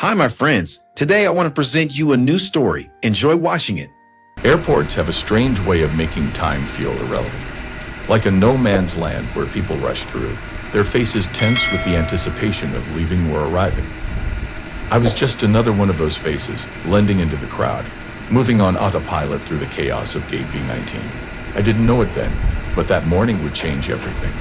Hi, my friends. Today I want to present you a new story. Enjoy watching it. Airports have a strange way of making time feel irrelevant. Like a no man's land where people rush through, their faces tense with the anticipation of leaving or arriving. I was just another one of those faces, blending into the crowd, moving on autopilot through the chaos of Gate B19. I didn't know it then, but that morning would change everything.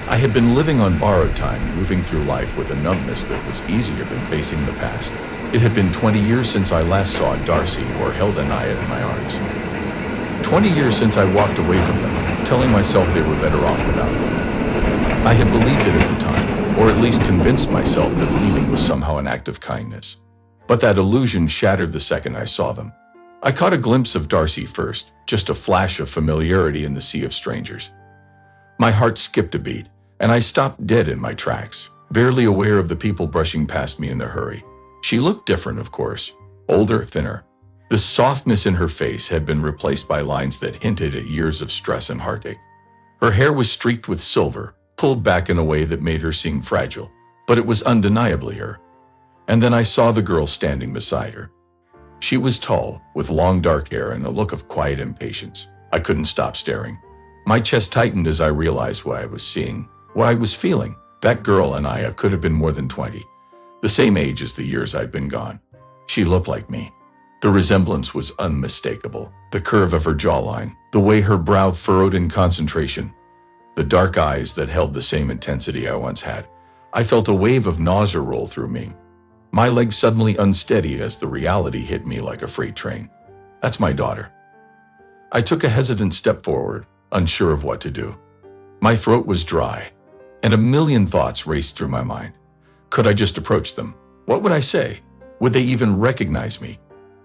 I had been living on borrowed time, moving through life with a numbness that was easier than facing the past. It had been 20 years since I last saw Darcy or held Anaya in my arms. 20 years since I walked away from them, telling myself they were better off without me. I had believed it at the time, or at least convinced myself that leaving was somehow an act of kindness. But that illusion shattered the second I saw them. I caught a glimpse of Darcy first, just a flash of familiarity in the sea of strangers. My heart skipped a beat, and I stopped dead in my tracks, barely aware of the people brushing past me in their hurry. She looked different, of course, older, thinner. The softness in her face had been replaced by lines that hinted at years of stress and heartache. Her hair was streaked with silver, pulled back in a way that made her seem fragile, but it was undeniably her. And then I saw the girl standing beside her. She was tall, with long dark hair and a look of quiet impatience. I couldn't stop staring. My chest tightened as I realized what I was seeing, what I was feeling. That girl, Anaya, could have been more than 20, the same age as the years I'd been gone. She looked like me. The resemblance was unmistakable. The curve of her jawline, the way her brow furrowed in concentration, the dark eyes that held the same intensity I once had. I felt a wave of nausea roll through me. My legs suddenly unsteady as the reality hit me like a freight train. That's my daughter. I took a hesitant step forward, unsure of what to do. My throat was dry, and a million thoughts raced through my mind. Could I just approach them? What would I say? Would they even recognize me?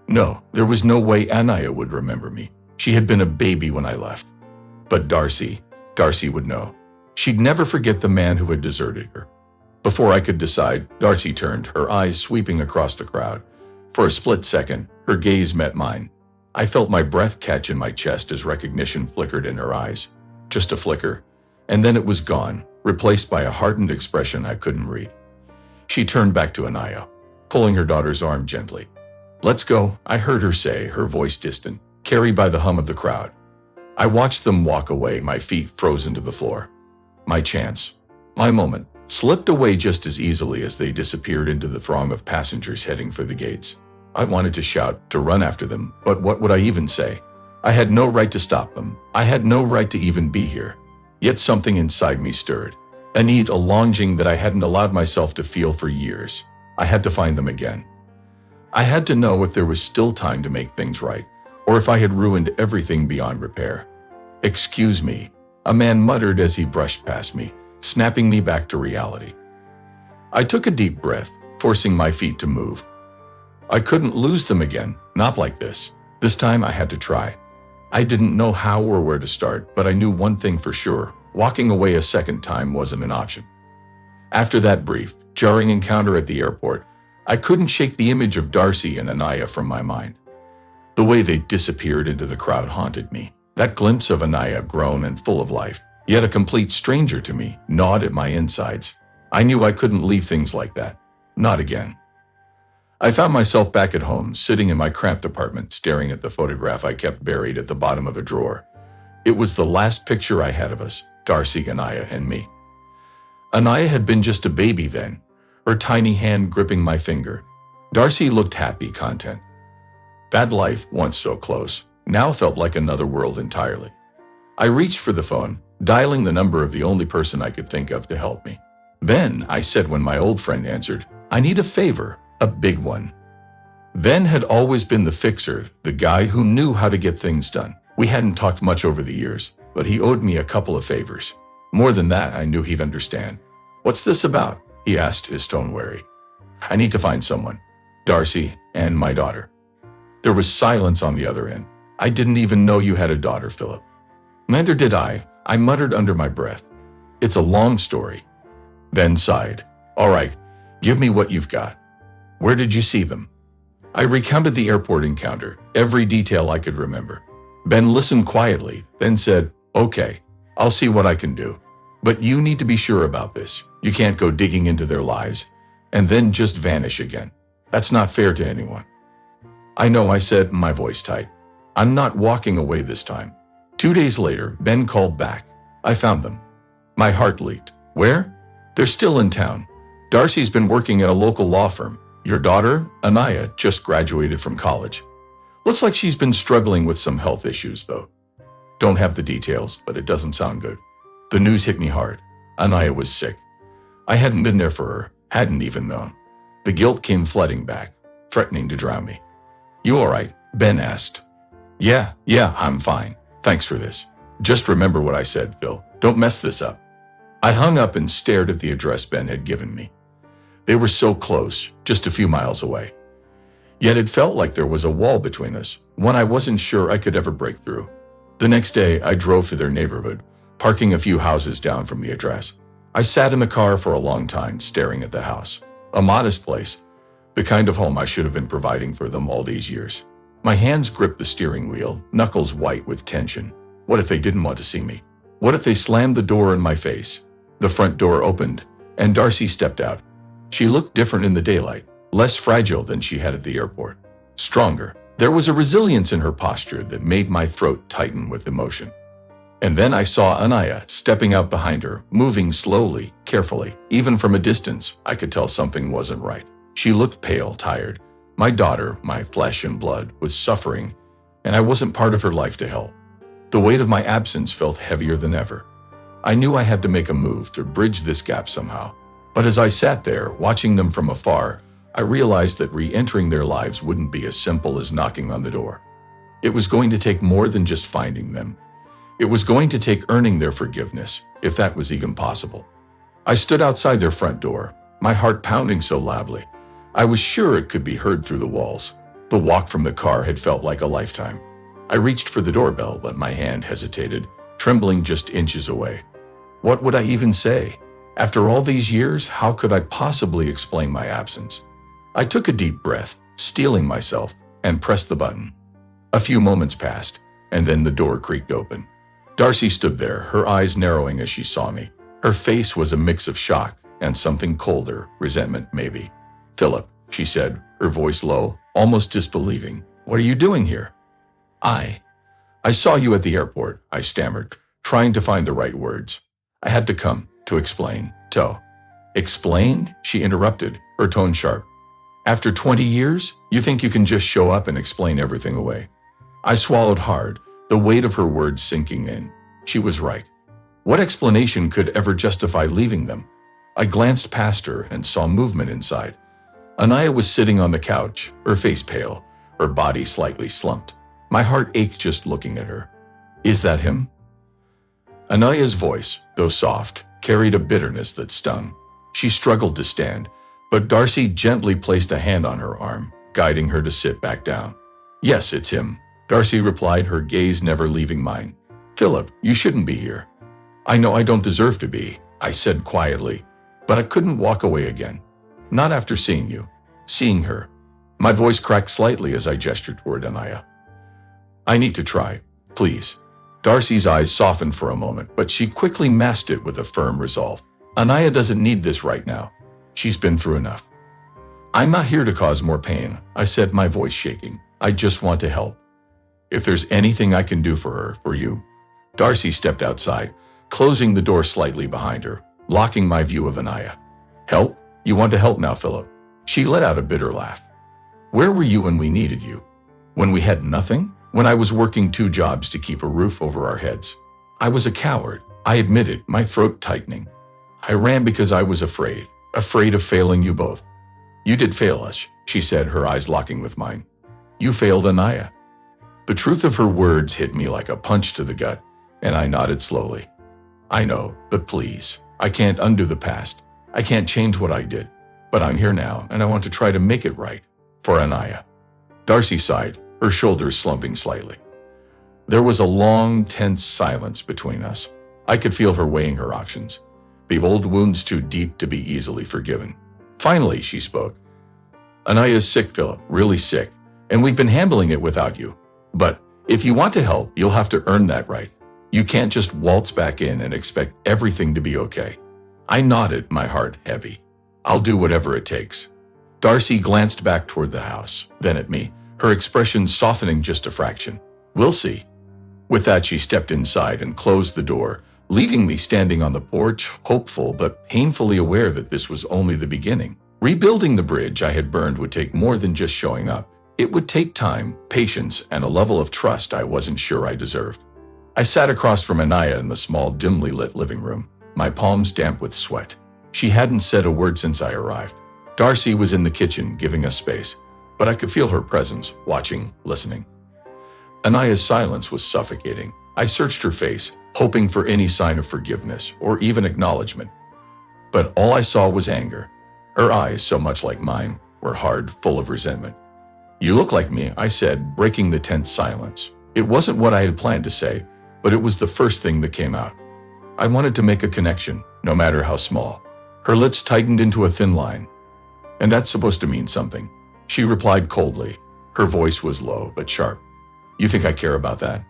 No, there was no way Anaya would remember me. She had been a baby when I left. But Darcy would know. She'd never forget the man who had deserted her. Before I could decide, Darcy turned, her eyes sweeping across the crowd. For a split second, her gaze met mine. I felt my breath catch in my chest as recognition flickered in her eyes. Just a flicker, and then it was gone, replaced by a hardened expression I couldn't read. She turned back to Anaya, pulling her daughter's arm gently. "Let's go," I heard her say, her voice distant, carried by the hum of the crowd. I watched them walk away, my feet frozen to the floor. My chance, my moment, slipped away just as easily as they disappeared into the throng of passengers heading for the gates. I wanted to shout, to run after them, but what would I even say? I had no right to stop them. I had no right to even be here. Yet something inside me stirred. A need, a longing that I hadn't allowed myself to feel for years. I had to find them again. I had to know if there was still time to make things right, or if I had ruined everything beyond repair. "Excuse me," a man muttered as he brushed past me, snapping me back to reality. I took a deep breath, forcing my feet to move. I couldn't lose them again, not like this. This time I had to try. I didn't know how or where to start, but I knew one thing for sure: walking away a second time wasn't an option. After that brief, jarring encounter at the airport, I couldn't shake the image of Darcy and Anaya from my mind. The way they disappeared into the crowd haunted me. That glimpse of Anaya, grown and full of life, yet a complete stranger to me, gnawed at my insides. I knew I couldn't leave things like that. Not again. I found myself back at home, sitting in my cramped apartment, staring at the photograph I kept buried at the bottom of a drawer. It was the last picture I had of us, Darcy, Anaya, and me. Anaya had been just a baby then, her tiny hand gripping my finger. Darcy looked happy, content. That life, once so close, now felt like another world entirely. I reached for the phone, dialing the number of the only person I could think of to help me. "Ben," I said when my old friend answered, "I need a favor, a big one." Ben had always been the fixer, the guy who knew how to get things done. We hadn't talked much over the years, but he owed me a couple of favors. More than that, I knew he'd understand. "What's this about?" he asked, his tone wary. "I need to find someone. Darcy and my daughter." There was silence on the other end. "I didn't even know you had a daughter, Philip." "Neither did I muttered under my breath. "It's a long story." Ben sighed. "All right, give me what you've got. Where did you see them?" I recounted the airport encounter, every detail I could remember. Ben listened quietly, then said, "Okay, I'll see what I can do. But you need to be sure about this. You can't go digging into their lives and then just vanish again." That's not fair to anyone. I know, I said, my voice tight. I'm not walking away this time. 2 days later, Ben called back. I found them. My heart leaped. Where? They're still in town. Darcy's been working at a local law firm. Your daughter, Anaya, just graduated from college. Looks like she's been struggling with some health issues, though. Don't have the details, but it doesn't sound good. The news hit me hard. Anaya was sick. I hadn't been there for her, hadn't even known. The guilt came flooding back, threatening to drown me. You all right? Ben asked. Yeah, I'm fine. Thanks for this. Just remember what I said, Phil. Don't mess this up. I hung up and stared at the address Ben had given me. They were so close, just a few miles away. Yet it felt like there was a wall between us, one I wasn't sure I could ever break through. The next day, I drove to their neighborhood, parking a few houses down from the address. I sat in the car for a long time, staring at the house. A modest place, the kind of home I should have been providing for them all these years. My hands gripped the steering wheel, knuckles white with tension. What if they didn't want to see me? What if they slammed the door in my face? The front door opened, and Darcy stepped out. She looked different in the daylight, less fragile than she had at the airport. Stronger. There was a resilience in her posture that made my throat tighten with emotion. And then I saw Anaya stepping out behind her, moving slowly, carefully. Even from a distance, I could tell something wasn't right. She looked pale, tired. My daughter, my flesh and blood, was suffering, and I wasn't part of her life to help. The weight of my absence felt heavier than ever. I knew I had to make a move to bridge this gap somehow. But as I sat there, watching them from afar, I realized that re-entering their lives wouldn't be as simple as knocking on the door. It was going to take more than just finding them. It was going to take earning their forgiveness, if that was even possible. I stood outside their front door, my heart pounding so loudly. I was sure it could be heard through the walls. The walk from the car had felt like a lifetime. I reached for the doorbell, but my hand hesitated, trembling just inches away. What would I even say? After all these years, how could I possibly explain my absence? I took a deep breath, steeling myself, and pressed the button. A few moments passed, and then the door creaked open. Darcy stood there, her eyes narrowing as she saw me. Her face was a mix of shock and something colder, resentment maybe. Philip, she said, her voice low, almost disbelieving. What are you doing here? I saw you at the airport, I stammered, trying to find the right words. I had to come, to explain. Explain? She interrupted, her tone sharp. After 20 years, you think you can just show up and explain everything away? I swallowed hard, the weight of her words sinking in. She was right. What explanation could ever justify leaving them? I glanced past her and saw movement inside. Anaya was sitting on the couch, her face pale, her body slightly slumped. My heart ached just looking at her. Is that him? Anaya's voice, though soft, carried a bitterness that stung. She struggled to stand, but Darcy gently placed a hand on her arm, guiding her to sit back down. Yes, it's him, Darcy replied, her gaze never leaving mine. Philip, you shouldn't be here. I know I don't deserve to be, I said quietly, but I couldn't walk away again. Not after seeing you, seeing her. My voice cracked slightly as I gestured toward Anaya. I need to try, please. Darcy's eyes softened for a moment, but she quickly masked it with a firm resolve. Anaya doesn't need this right now. She's been through enough. I'm not here to cause more pain, I said, my voice shaking. I just want to help. If there's anything I can do for her, for you. Darcy stepped outside, closing the door slightly behind her, blocking my view of Anaya. Help? You want to help now, Philip? She let out a bitter laugh. Where were you when we needed you? When we had nothing? When I was working 2 jobs to keep a roof over our heads? I was a coward, I admitted, my throat tightening. I ran because I was afraid of failing you both. You did fail us, she said, her eyes locking with mine. You failed Anaya. The truth of her words hit me like a punch to the gut, and I nodded slowly. I know, but please, I can't undo the past. I can't change what I did, but I'm here now, and I want to try to make it right. For Anaya. Darcy sighed, her shoulders slumping slightly. There was a long, tense silence between us. I could feel her weighing her options. The old wounds too deep to be easily forgiven. Finally, she spoke. Anaya's sick, Philip, really sick, and we've been handling it without you. But if you want to help, you'll have to earn that right. You can't just waltz back in and expect everything to be okay. I nodded, my heart heavy. I'll do whatever it takes. Darcy glanced back toward the house, then at me, her expression softening just a fraction. "We'll see." With that, she stepped inside and closed the door, leaving me standing on the porch, hopeful but painfully aware that this was only the beginning. Rebuilding the bridge I had burned would take more than just showing up. It would take time, patience, and a level of trust I wasn't sure I deserved. I sat across from Anaya in the small, dimly lit living room, my palms damp with sweat. She hadn't said a word since I arrived. Darcy was in the kitchen, giving us space, but I could feel her presence, watching, listening. Anaya's silence was suffocating. I searched her face, hoping for any sign of forgiveness or even acknowledgement. But all I saw was anger. Her eyes, so much like mine, were hard, full of resentment. "You look like me," I said, breaking the tense silence. It wasn't what I had planned to say, but it was the first thing that came out. I wanted to make a connection, no matter how small. Her lips tightened into a thin line. "And that's supposed to mean something," she replied coldly. Her voice was low but sharp. "You think I care about that?"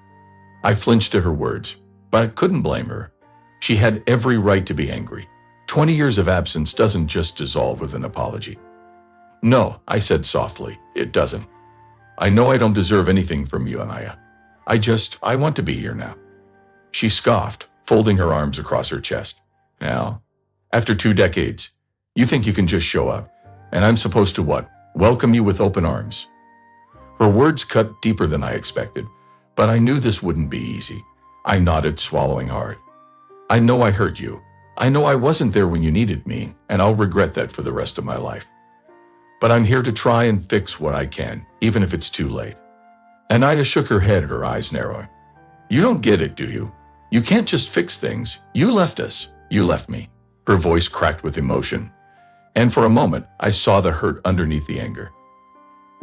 I flinched at her words, but I couldn't blame her. She had every right to be angry. 20 years of absence doesn't just dissolve with an apology. "No," I said softly, "it doesn't. I know I don't deserve anything from you, Anaya. I want to be here now." She scoffed, folding her arms across her chest. "Now, after 2 decades, you think you can just show up, and I'm supposed to what? Welcome you with open arms?" Her words cut deeper than I expected, but I knew this wouldn't be easy. I nodded, swallowing hard. "I know I hurt you. I know I wasn't there when you needed me, and I'll regret that for the rest of my life. But I'm here to try and fix what I can, even if it's too late." Anaya shook her head, her eyes narrowing. "You don't get it, do you? You can't just fix things. You left us. You left me." Her voice cracked with emotion, and for a moment, I saw the hurt underneath the anger.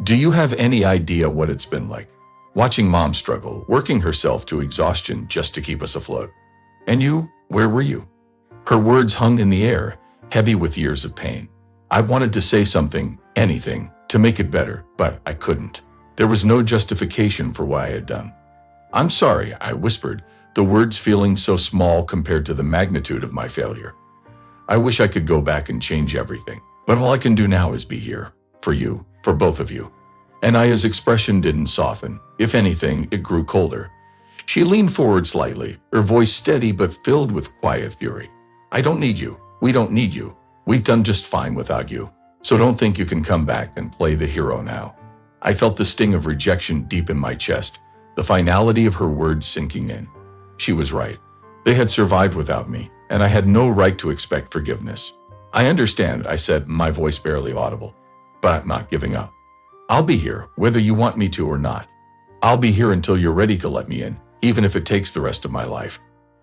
"Do you have any idea what it's been like? Watching Mom struggle, working herself to exhaustion just to keep us afloat. And you, where were you?" Her words hung in the air, heavy with years of pain. I wanted to say something, anything, to make it better, but I couldn't. There was no justification for what I had done. "I'm sorry," I whispered, the words feeling so small compared to the magnitude of my failure. "I wish I could go back and change everything, but all I can do now is be here, for you, for both of you." Anaya's expression didn't soften. If anything, it grew colder. She leaned forward slightly, her voice steady but filled with quiet fury. "I don't need you. We don't need you. We've done just fine without you. So don't think you can come back and play the hero now." I felt the sting of rejection deep in my chest, the finality of her words sinking in. She was right. They had survived without me, and I had no right to expect forgiveness. "I understand," I said, my voice barely audible, "but I'm not giving up. I'll be here, whether you want me to or not. I'll be here until you're ready to let me in, even if it takes the rest of my life."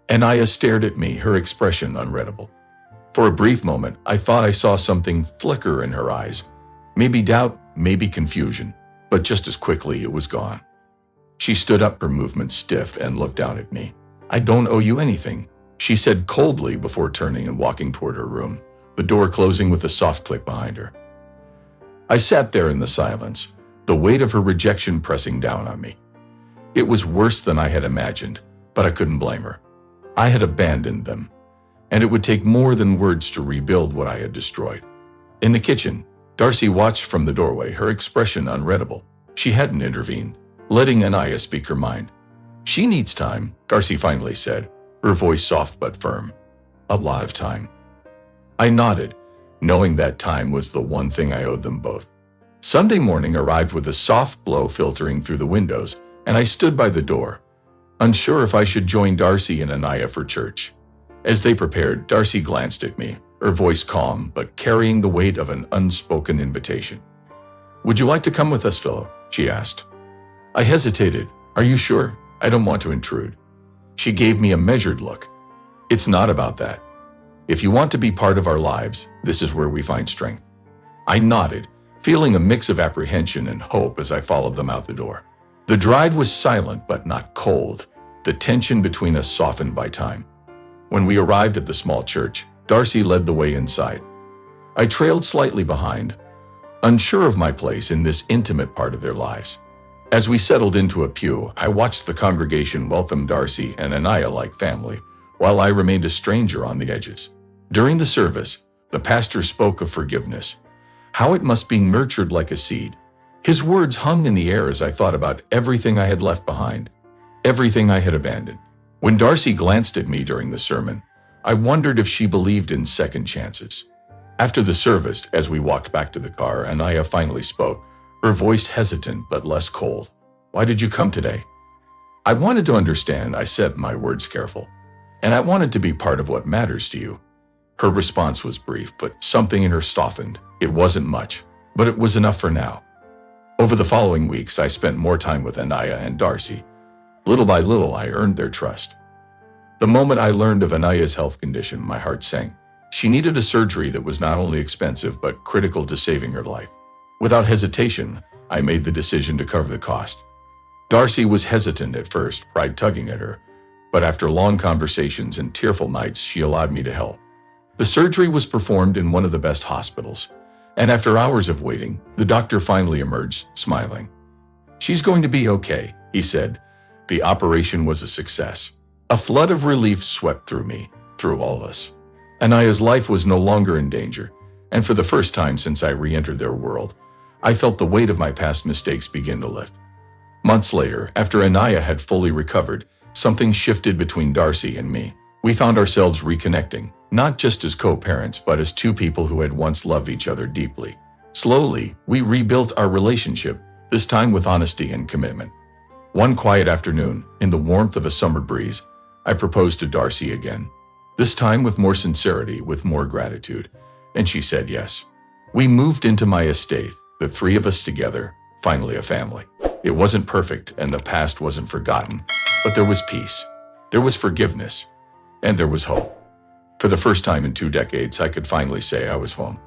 Anaya stared at me, her expression unreadable. For a brief moment, I thought I saw something flicker in her eyes. Maybe doubt, maybe confusion, but just as quickly it was gone. She stood up, her movement stiff, and looked down at me. "I don't owe you anything," she said coldly before turning and walking toward her room, the door closing with a soft click behind her. I sat there in the silence, the weight of her rejection pressing down on me. It was worse than I had imagined, but I couldn't blame her. I had abandoned them, and it would take more than words to rebuild what I had destroyed. In the kitchen, Darcy watched from the doorway, her expression unreadable. She hadn't intervened, letting Anaya speak her mind. "She needs time," Darcy finally said, her voice soft but firm. "A lot of time." I nodded, knowing that time was the one thing I owed them both. Sunday morning arrived with a soft glow filtering through the windows, and I stood by the door, unsure if I should join Darcy and Anaya for church. As they prepared, Darcy glanced at me, her voice calm but carrying the weight of an unspoken invitation. "Would you like to come with us, Philip?" she asked. I hesitated. "Are you sure? I don't want to intrude." She gave me a measured look. "It's not about that. If you want to be part of our lives, this is where we find strength." I nodded, feeling a mix of apprehension and hope as I followed them out the door. The drive was silent but not cold, the tension between us softened by time. When we arrived at the small church, Darcy led the way inside. I trailed slightly behind, unsure of my place in this intimate part of their lives. As we settled into a pew, I watched the congregation welcome Darcy and Anaya like family, while I remained a stranger on the edges. During the service, the pastor spoke of forgiveness, how it must be nurtured like a seed. His words hung in the air as I thought about everything I had left behind, everything I had abandoned. When Darcy glanced at me during the sermon, I wondered if she believed in second chances. After the service, as we walked back to the car, Anaya finally spoke, her voice hesitant but less cold. "Why did you come today?" "I wanted to understand," I said, my words careful. "And I wanted to be part of what matters to you." Her response was brief, but something in her softened. It wasn't much, but it was enough for now. Over the following weeks, I spent more time with Anaya and Darcy. Little by little, I earned their trust. The moment I learned of Anaya's health condition, my heart sank. She needed a surgery that was not only expensive, but critical to saving her life. Without hesitation, I made the decision to cover the cost. Darcy was hesitant at first, pride tugging at her, but after long conversations and tearful nights, she allowed me to help. The surgery was performed in one of the best hospitals, and after hours of waiting, the doctor finally emerged, smiling. "She's going to be okay," he said. The operation was a success. A flood of relief swept through me, through all of us. Anaya's life was no longer in danger, and for the first time since I re-entered their world, I felt the weight of my past mistakes begin to lift. Months later, after Anaya had fully recovered, something shifted between Darcy and me. We found ourselves reconnecting, not just as co-parents, but as two people who had once loved each other deeply. Slowly, we rebuilt our relationship, this time with honesty and commitment. One quiet afternoon, in the warmth of a summer breeze, I proposed to Darcy again. This time with more sincerity, with more gratitude, and she said yes. We moved into my estate, the three of us together, finally a family. It wasn't perfect, and the past wasn't forgotten, but there was peace, there was forgiveness, and there was hope. For the first time in 2 decades, I could finally say I was home.